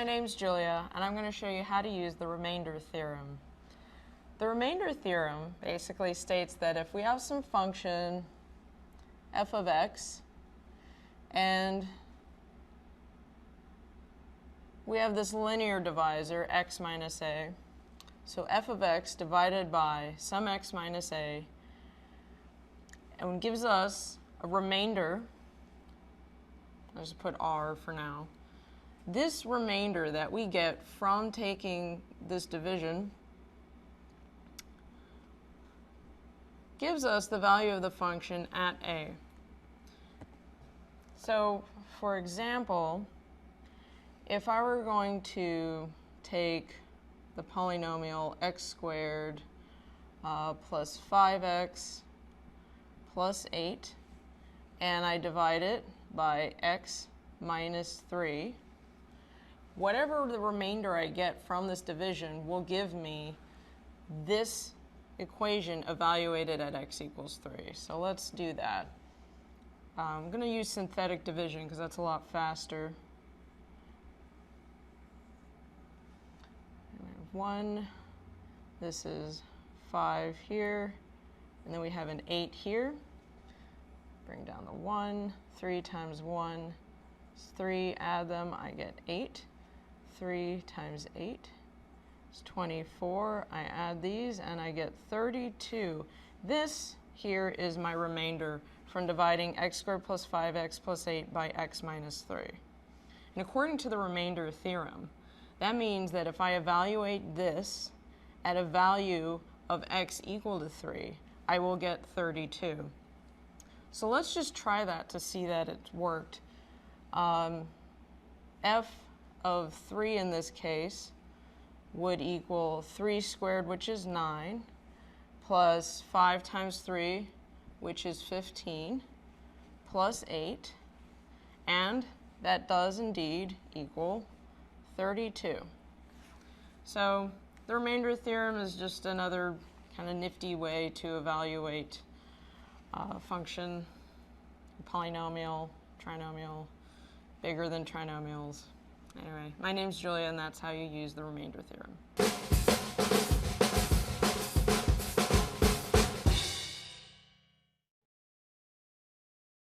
name's Julia, and I'm going to show you how to use the remainder theorem. The remainder theorem basically states that if we have some function f of x, and we have this linear divisor, x minus a, so f of x divided by some x minus a, and gives us a remainder. I'll just put r for now. This remainder that we get from taking this division gives us the value of the function at a. So, for example, if I were going to take the polynomial x squared plus 5x plus 8, and I divide it by x minus 3, whatever the remainder I get from this division will give me this equation evaluated at x equals 3. So let's do that. I'm going to use synthetic division because that's a lot faster. 1, this is 5 here, and then we have an 8 here. Bring down the 1, 3 times 1 is 3, add them, I get 8. 3 times 8 is 24. I add these and I get 32. This here is my remainder from dividing x squared plus 5x plus 8 by x minus 3. And according to the remainder theorem, that means that if I evaluate this at a value of x equal to 3, I will get 32. So let's just try that to see that it's worked. F of 3 in this case would equal 3 squared, which is 9, plus 5 times 3, which is 15, plus 8, and that does indeed equal 32. So the remainder theorem is just another kind of nifty way to evaluate a function, polynomial, trinomial, bigger than trinomials. Anyway, my name's Julia, and that's how you use the remainder theorem.